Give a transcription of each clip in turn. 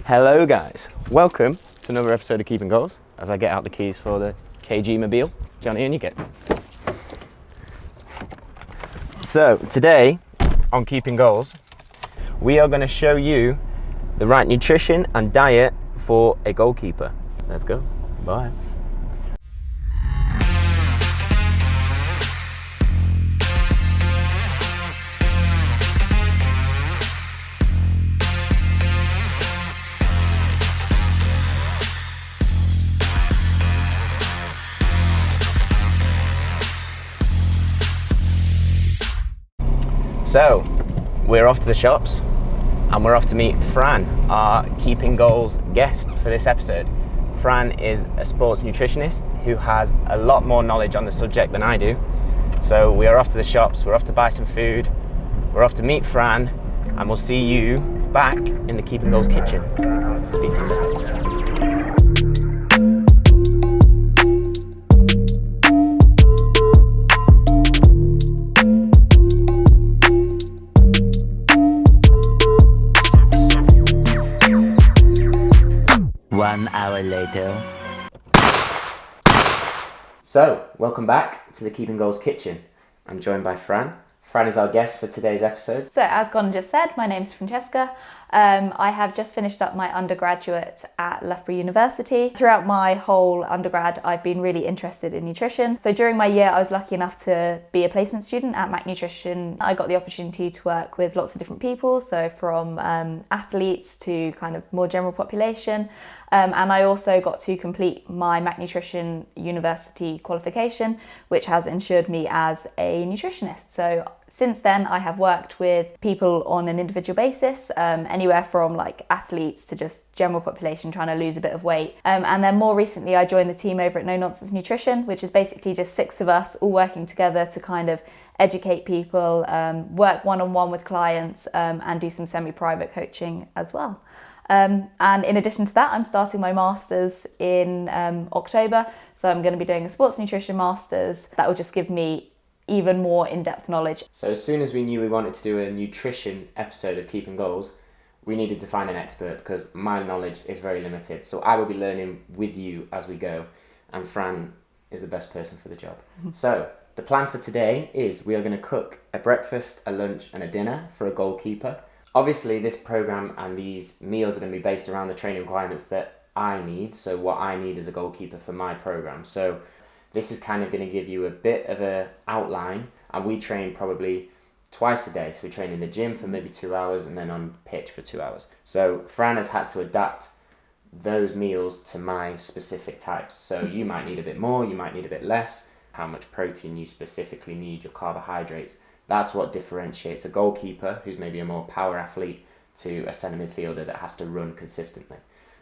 Hello guys, welcome to another episode of Keeping Goals as I get out the keys for the KG Mobile. Johnny, and you get. So today on Keeping Goals, we are going to show you the right nutrition and diet for a goalkeeper. Let's go, bye. So, we're off to the shops and we're off to meet Fran, our Keeping Goals guest for this episode. Fran is a sports nutritionist who has a lot more knowledge on the subject than I do. So we are off to the shops, we're off to buy some food, we're off to meet Fran, and we'll see you back in the Keeping Goals kitchen. Speak to you. 1 hour later. So, welcome back to the Keeping Goals kitchen. I'm joined by Fran. Fran is our guest for today's episode. So, as Conor just said, my name's Francesca. I have just finished up my undergraduate at Loughborough University. Throughout my whole undergrad, I've been really interested in nutrition. So during my year, I was lucky enough to be a placement student at Mac Nutrition. I got the opportunity to work with lots of different people, so from athletes to kind of more general population. And I also got to complete my Mac Nutrition University qualification, which has ensured me as a nutritionist. So since then, I have worked with people on an individual basis, anywhere from like athletes to just general population trying to lose a bit of weight. And then more recently, I joined the team over at No Nonsense Nutrition, which is basically just 6 of us all working together to kind of educate people, work one-on-one with clients, and do some semi-private coaching as well. And in addition to that, I'm starting my master's in October. So I'm going to be doing a sports nutrition master's that will just give me even more in-depth knowledge. So as soon as we knew we wanted to do a nutrition episode of Keeping Goals, we needed to find an expert because my knowledge is very limited. So I will be learning with you as we go, and Fran is the best person for the job. So the plan for today is we are going to cook a breakfast, a lunch and a dinner for a goalkeeper. Obviously this program and these meals are going to be based around the training requirements that I need, so what I need as a goalkeeper for my program. So this is kind of going to give you a bit of an outline, and we train probably twice a day. So we train in the gym for maybe 2 hours and then on pitch for 2 hours. So Fran has had to adapt those meals to my specific types. So you might need a bit more, you might need a bit less, how much protein you specifically need, your carbohydrates. That's what differentiates a goalkeeper, who's maybe a more power athlete, to a centre midfielder that has to run consistently.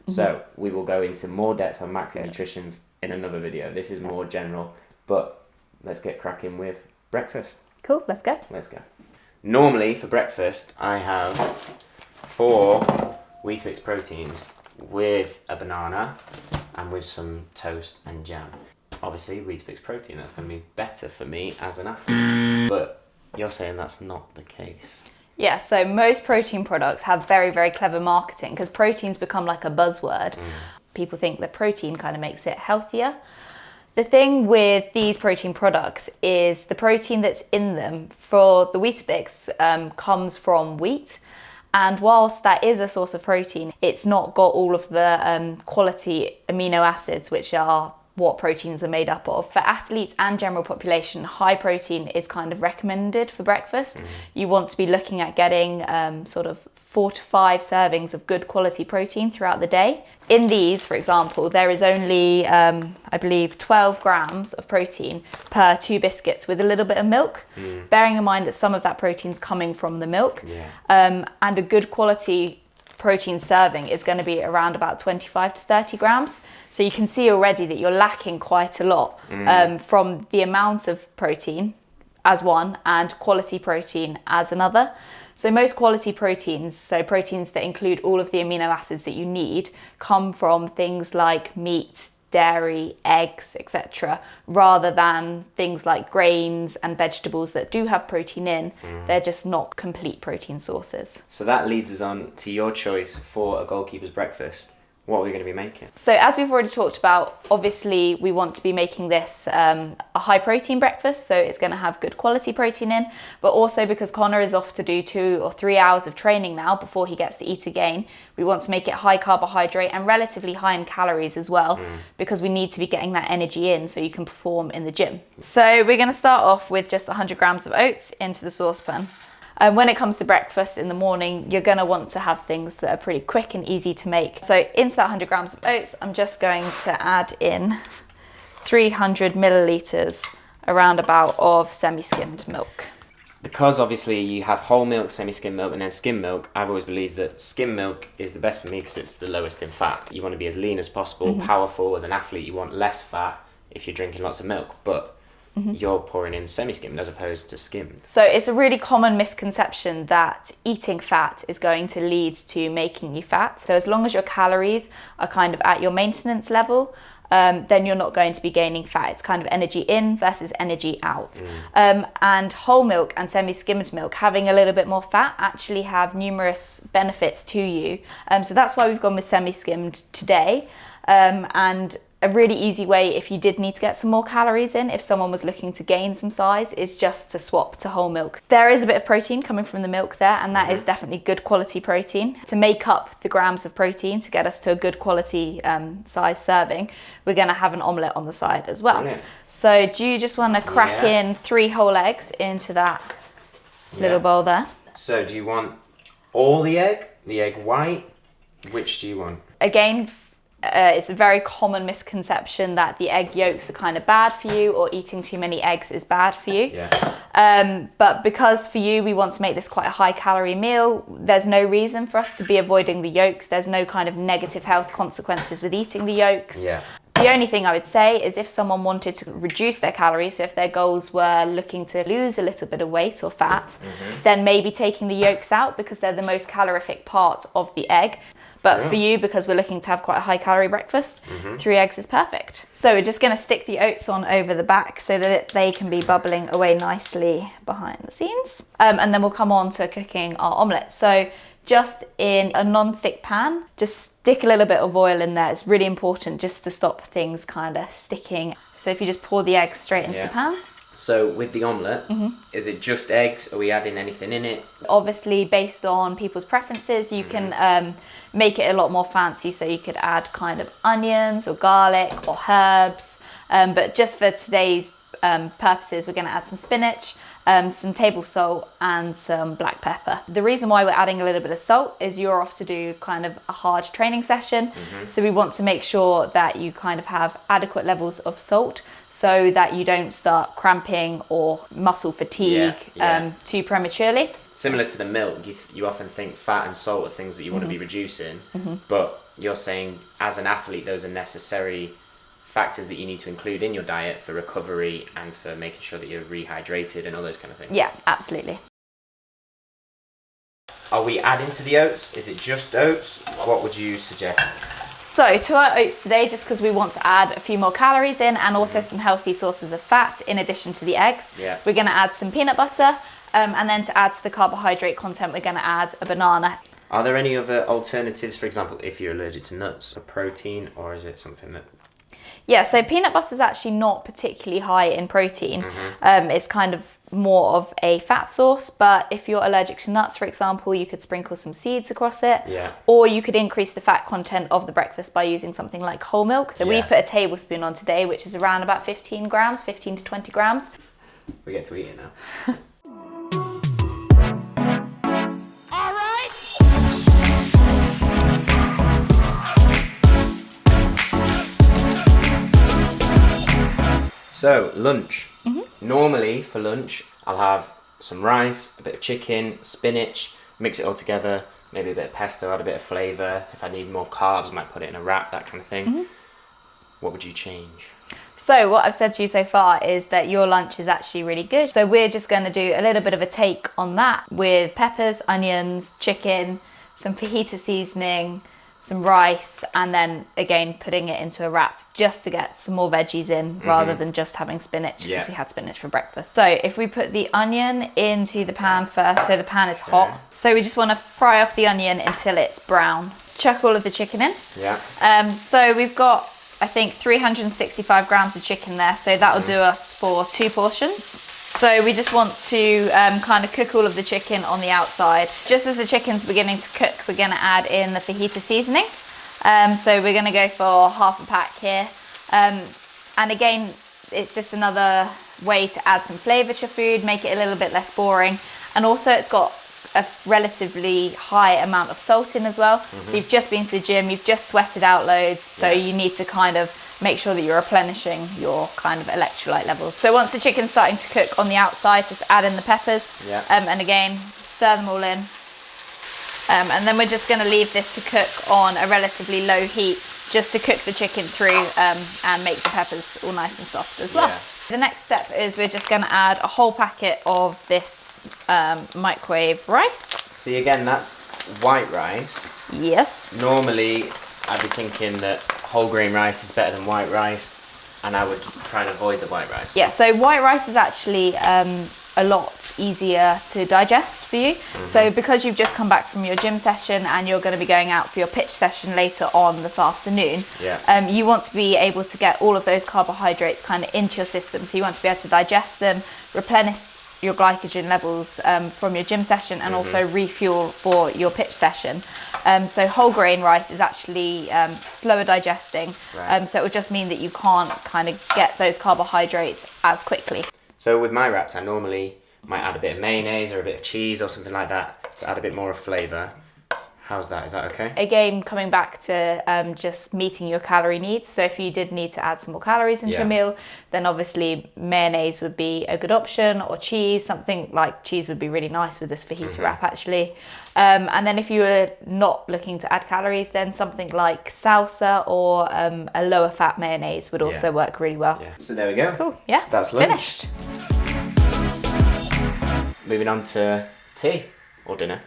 So we will go into more depth on macronutritions in another video. This is more general, but let's get cracking with breakfast. Cool, let's go. Let's go. Normally for breakfast, I have 4 Weetabix proteins with a banana and with some toast and jam. Obviously, Weetabix protein, that's going to be better for me as an athlete, but you're saying that's not the case. Yeah, so most protein products have very, very clever marketing because protein's become like a buzzword. People think that protein kind of makes it healthier. The thing with these protein products is the protein that's in them for the Weetabix comes from wheat. And whilst that is a source of protein, it's not got all of the quality amino acids, which are what proteins are made up of. For athletes and general population, high protein is kind of recommended for breakfast. You want to be looking at getting sort of 4 to 5 servings of good quality protein throughout the day. In these, for example, there is only, I believe, 12 grams of protein per 2 biscuits with a little bit of milk, bearing in mind that some of that protein is coming from the milk. And a good quality protein serving is going to be around about 25 to 30 grams. So you can see already that you're lacking quite a lot from the amount of protein as one and quality protein as another. So most quality proteins, so proteins that include all of the amino acids that you need, come from things like meat, dairy, eggs, etc., rather than things like grains and vegetables that do have protein in. They're just not complete protein sources. So that leads us on to your choice for a goalkeeper's breakfast. What are we going to be making? So as we've already talked about, obviously we want to be making this a high protein breakfast, so it's going to have good quality protein in, but also because Conor is off to do 2 or 3 hours of training now before he gets to eat again, we want to make it high carbohydrate and relatively high in calories as well, because we need to be getting that energy in so you can perform in the gym. So we're going to start off with just 100 grams of oats into the saucepan. When it comes to breakfast in the morning, you're going to want to have things that are pretty quick and easy to make. So into that 100 grams of oats, I'm just going to add in 300 millilitres around about of semi-skimmed milk. Because obviously you have whole milk, semi-skim milk, and then skim milk, I've always believed that skim milk is the best for me because it's the lowest in fat. You want to be as lean as possible, powerful. As an athlete, you want less fat if you're drinking lots of milk, but you're pouring in semi-skimmed as opposed to skimmed. So it's a really common misconception that eating fat is going to lead to making you fat. So as long as your calories are kind of at your maintenance level, then you're not going to be gaining fat. It's kind of energy in versus energy out. And whole milk and semi-skimmed milk, having a little bit more fat, actually have numerous benefits to you. So that's why we've gone with semi-skimmed today. And a really easy way, if you did need to get some more calories in, if someone was looking to gain some size, is just to swap to whole milk. There is a bit of protein coming from the milk there, and that is definitely good quality protein. To make up the grams of protein to get us to a good quality size serving, we're going to have an omelette on the side as well. Brilliant. So do you just want to crack in 3 whole eggs into that little bowl there? So do you want all the egg white? Which do you want? Again, it's a very common misconception that the egg yolks are kind of bad for you, or eating too many eggs is bad for you. But because for you we want to make this quite a high calorie meal, there's no reason for us to be avoiding the yolks. There's no kind of negative health consequences with eating the yolks. The only thing I would say is if someone wanted to reduce their calories, so if their goals were looking to lose a little bit of weight or fat, then maybe taking the yolks out, because they're the most calorific part of the egg. But for you, because we're looking to have quite a high calorie breakfast, 3 eggs is perfect. So we're just going to stick the oats on over the back so that they can be bubbling away nicely behind the scenes. And then we'll come on to cooking our omelette. So just in a non-stick pan, just stick a little bit of oil in there. It's really important just to stop things kind of sticking. So if you just pour the eggs straight into the pan. So with the omelette, is it just eggs? Are we adding anything in it? Obviously, based on people's preferences, you can make it a lot more fancy. So you could add kind of onions or garlic or herbs. But just for today's purposes, we're going to add some spinach, some table salt and some black pepper. The reason why we're adding a little bit of salt is you're off to do kind of a hard training session. So we want to make sure that you kind of have adequate levels of salt so that you don't start cramping or muscle fatigue too prematurely. Similar to the milk, you often think fat and salt are things that you want to be reducing, but you're saying as an athlete those are necessary factors that you need to include in your diet for recovery and for making sure that you're rehydrated and all those kind of things. Yeah, absolutely. Are we adding to the oats? Is it just oats? What would you suggest? So to our oats today, just because we want to add a few more calories in and also some healthy sources of fat in addition to the eggs, we're going to add some peanut butter, and then to add to the carbohydrate content, we're going to add a banana. Are there any other alternatives, for example, if you're allergic to nuts, for protein, or is it something that... Yeah, so peanut butter is actually not particularly high in protein. It's kind of more of a fat source, but if you're allergic to nuts, for example, you could sprinkle some seeds across it, or you could increase the fat content of the breakfast by using something like whole milk. So we've put a tablespoon on today, which is around about 15 grams, 15 to 20 grams. We get to eat it now. So, lunch. Normally, for lunch, I'll have some rice, a bit of chicken, spinach, mix it all together, maybe a bit of pesto, add a bit of flavour. If I need more carbs, I might put it in a wrap, that kind of thing. What would you change? So what I've said to you so far is that your lunch is actually really good. So we're just going to do a little bit of a take on that with peppers, onions, chicken, some fajita seasoning, some rice, and then again putting it into a wrap just to get some more veggies in rather than just having spinach, because we had spinach for breakfast. So if we put the onion into the pan first, so the pan is hot. So we just want to fry off the onion until it's brown. Chuck all of the chicken in. So we've got, I think, 365 grams of chicken there, so that'll do us for 2 portions. So we just want to kind of cook all of the chicken on the outside. Just as the chicken's beginning to cook, we're going to add in the fajita seasoning. So we're going to go for half a pack here. And again, it's just another way to add some flavour to your food, make it a little bit less boring. And also it's got a relatively high amount of salt in as well. So you've just been to the gym, you've just sweated out loads, so you need to kind of make sure that you're replenishing your kind of electrolyte levels. So once the chicken's starting to cook on the outside, just add in the peppers. And again, stir them all in. And then we're just going to leave this to cook on a relatively low heat, just to cook the chicken through and make the peppers all nice and soft as well. The next step is we're just going to add a whole packet of this microwave rice. See, again, that's white rice. Yes. Normally, I'd be thinking that whole grain rice is better than white rice, and I would try and avoid the white rice. Yeah, so white rice is actually a lot easier to digest for you. So because you've just come back from your gym session and you're going to be going out for your pitch session later on this afternoon, you want to be able to get all of those carbohydrates kind of into your system. So you want to be able to digest them, replenish your glycogen levels from your gym session, and also refuel for your pitch session. So whole grain rice is actually slower digesting, so it would just mean that you can't kind of get those carbohydrates as quickly. So with my wraps, I normally might add a bit of mayonnaise or a bit of cheese or something like that to add a bit more of flavour. How's that? Is that okay? Again, coming back to just meeting your calorie needs. So if you did need to add some more calories into a meal, then obviously mayonnaise would be a good option, or cheese. Something like cheese would be really nice with this fajita wrap, actually. And then if you were not looking to add calories, then something like salsa or a lower fat mayonnaise would also work really well. So there we go. Cool. Yeah. That's lunch. Finished. Moving on to tea. Or dinner.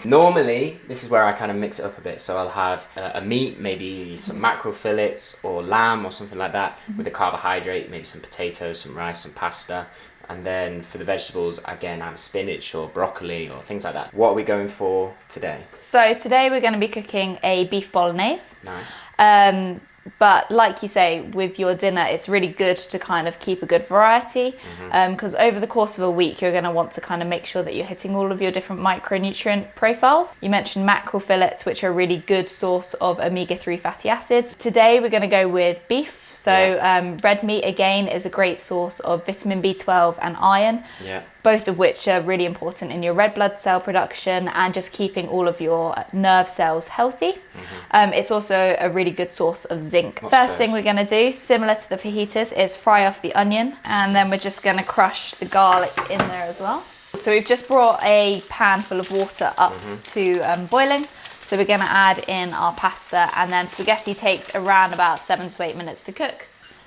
Normally, this is where I kind of mix it up a bit. So I'll have a meat, maybe some mackerel fillets or lamb or something like that, with a carbohydrate, maybe some potatoes, some rice, some pasta. And then for the vegetables, again, I'm spinach or broccoli or things like that. What are we going for today? So today we're going to be cooking a beef bolognese. Nice. But like you say, with your dinner, it's really good to kind of keep a good variety, because over the course of a week, you're going to want to kind of make sure that you're hitting all of your different micronutrient profiles. You mentioned mackerel fillets, which are a really good source of omega-3 fatty acids. Today, we're going to go with beef. So red meat, again, is a great source of vitamin B12 and iron, both of which are really important in your red blood cell production and just keeping all of your nerve cells healthy. It's also a really good source of zinc. First thing we're going to do, similar to the fajitas, is fry off the onion, and then we're just going to crush the garlic in there as well. So we've just brought a pan full of water up to boiling. So we're going to add in our pasta, and then spaghetti takes around about 7 to 8 minutes to cook.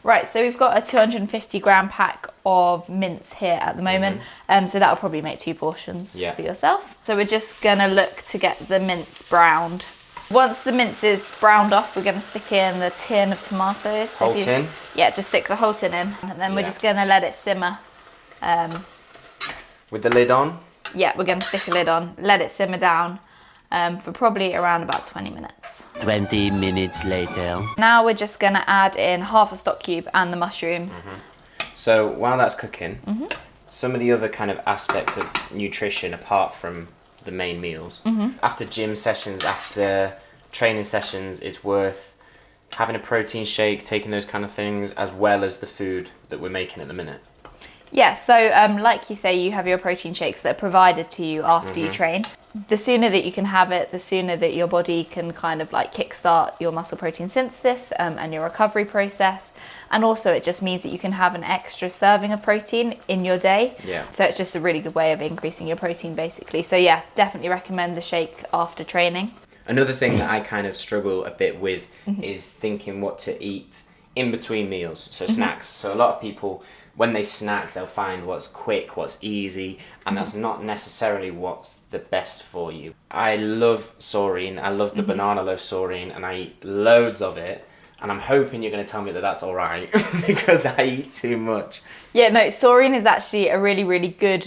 Right, so we've got a 250 gram pack of mince here at the moment, so that'll probably make 2 portions for yourself. So we're just going to look to get the mince browned. Once the mince is browned off, we're going to stick in the tin of tomatoes. Whole tin? Yeah, just stick the whole tin in, and then we're just going to let it simmer. With the lid on? Yeah, we're going to stick a lid on, let it simmer down. For probably around about 20 minutes. 20 minutes later. Now we're just going to add in half a stock cube and the mushrooms. So while that's cooking, some of the other kind of aspects of nutrition apart from the main meals, after gym sessions, after training sessions, it's worth having a protein shake, taking those kind of things, as well as the food that we're making at the minute. Yeah, so like you say, you have your protein shakes that are provided to you after you train. The sooner that you can have it, the sooner that your body can kind of like kickstart your muscle protein synthesis and your recovery process. And also it just means that you can have an extra serving of protein in your day. So it's just a really good way of increasing your protein basically. So yeah, definitely recommend the shake after training. Another thing that I kind of struggle a bit with is thinking what to eat in between meals, so snacks. So a lot of people, when they snack, they'll find what's quick, what's easy, and that's not necessarily what's the best for you. I love saurine. I love the banana loaf saurine, and I eat loads of it. And I'm hoping you're going to tell me that that's all right because I eat too much. Yeah, no, saurine is actually a really, really good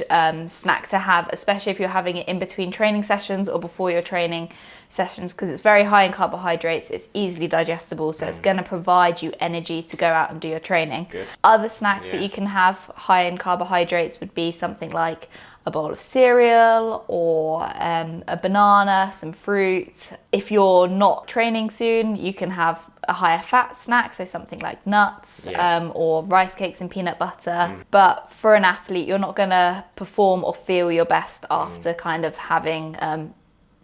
snack to have, especially if you're having it in between training sessions or before your training sessions, because it's very high in carbohydrates, it's easily digestible, so it's going to provide you energy to go out and do your training. Good. Other snacks that you can have high in carbohydrates would be something like a bowl of cereal or a banana, some fruit. If you're not training soon, you can have a higher fat snack, so something like nuts or rice cakes and peanut butter. But for an athlete, you're not going to perform or feel your best after kind of having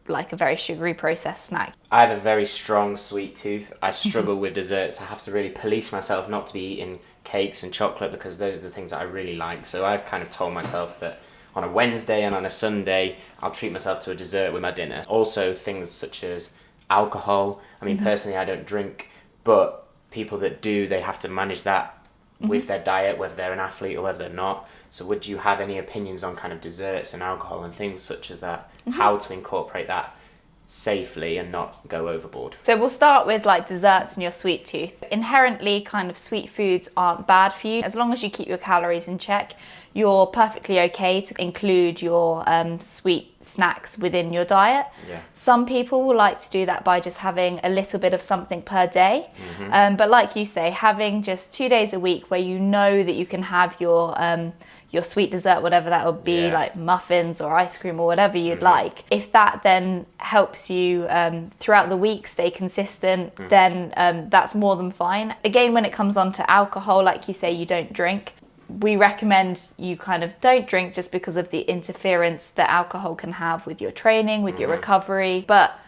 like a very sugary processed snack. I have a very strong sweet tooth. I struggle with desserts. I have to really police myself not to be eating cakes and chocolate because those are the things that I really like. So I've kind of told myself that on a Wednesday and on a Sunday, I'll treat myself to a dessert with my dinner. Also, things such as alcohol. I mean, personally, I don't drink, but people that do, they have to manage that with their diet, whether they're an athlete or whether they're not. So would you have any opinions on kind of desserts and alcohol and things such as that? How to incorporate that safely and not go overboard? So we'll start with like desserts and your sweet tooth. Inherently, kind of sweet foods aren't bad for you. As long as you keep your calories in check, you're perfectly okay to include your sweet snacks within your diet. Yeah. Some people will like to do that by just having a little bit of something per day. But like you say, having just 2 days a week where you know that you can have your sweet dessert, whatever that would be, like muffins or ice cream or whatever you'd like. If that then helps you throughout the week stay consistent, then that's more than fine. Again, when it comes on to alcohol, like you say, you don't drink. We recommend you kind of don't drink just because of the interference that alcohol can have with your training, with your recovery. But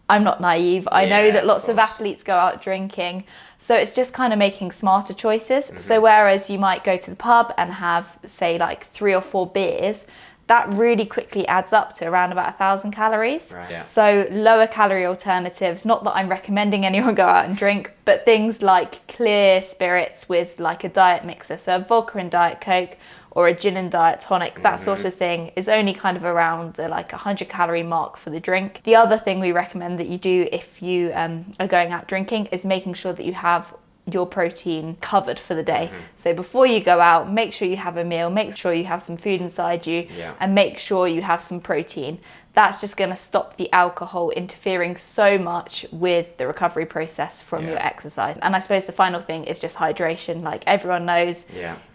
I'm not naive. I know that lots of athletes go out drinking. So it's just kind of making smarter choices. So whereas you might go to the pub and have, say, like 3 or 4 beers, that really quickly adds up to around about 1,000 calories. Right, yeah. So lower calorie alternatives, not that I'm recommending anyone go out and drink, but things like clear spirits with like a diet mixer. So a vodka and Diet Coke or a gin and diet tonic, that sort of thing is only kind of around the like 100 calorie mark for the drink. The other thing we recommend that you do if you are going out drinking is making sure that you have your protein covered for the day. So before you go out, make sure you have a meal, make sure you have some food inside you, and make sure you have some protein. That's just going to stop the alcohol interfering so much with the recovery process from your exercise. And I suppose the final thing is just hydration. Like everyone knows,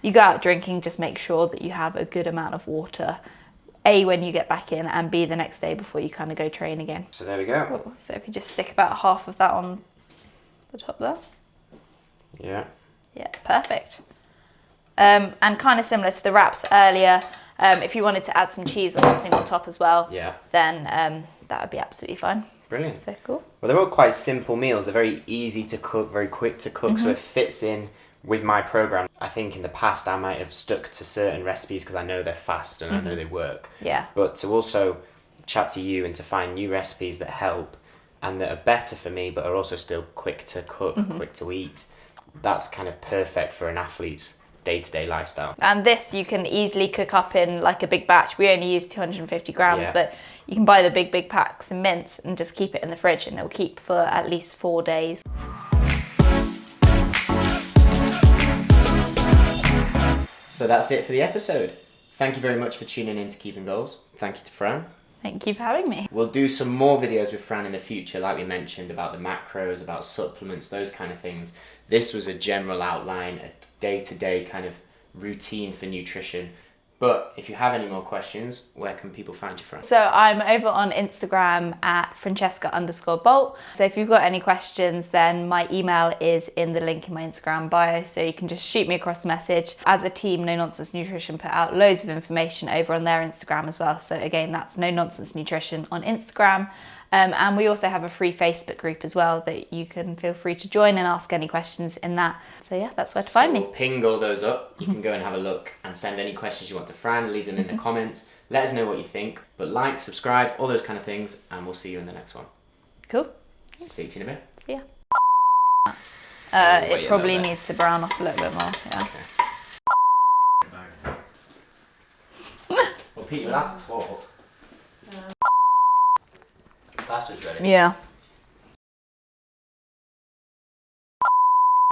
you go out drinking, just make sure that you have a good amount of water, A, when you get back in, and B, the next day before you kind of go train again. So there we go. Cool. So if you just stick about half of that on the top there. Yeah. Yeah, perfect. And kind of similar to the wraps earlier, if you wanted to add some cheese or something on top as well, then that would be absolutely fine. Brilliant. So cool. Well, they're all quite simple meals. They're very easy to cook, very quick to cook, so it fits in with my program. I think in the past I might have stuck to certain recipes because I know they're fast and I know they work. Yeah. But to also chat to you and to find new recipes that help and that are better for me but are also still quick to cook, quick to eat, that's kind of perfect for an athlete's day-to-day lifestyle. And this you can easily cook up in like a big batch. We only use 250 grams, but you can buy the big packs and mince and just keep it in the fridge and it'll keep for at least 4 days. So that's it for the episode. Thank you very much for tuning in to Keeping Goals. Thank you to Fran. Thank you for having me. We'll do some more videos with Fran in the future, like we mentioned, about the macros, about supplements, those kind of things. This was a general outline, a day-to-day kind of routine for nutrition. But if you have any more questions, where can people find you, Fran? So I'm over on Instagram at Francesca_Bolt. So if you've got any questions, then my email is in the link in my Instagram bio. So you can just shoot me across a message. As a team, No Nonsense Nutrition put out loads of information over on their Instagram as well. So again, that's No Nonsense Nutrition on Instagram. And we also have a free Facebook group as well that you can feel free to join and ask any questions in that. So yeah, that's where to find me. Ping all those up. You can go and have a look and send any questions you want to Fran. Leave them in the comments. Let us know what you think. But like, subscribe, all those kind of things. And we'll see you in the next one. Cool. Speak to you in a bit. See ya. It probably needs to brown up a little bit more. Yeah. Well, Pete, you're allowed to talk. Pasta's ready. Yeah.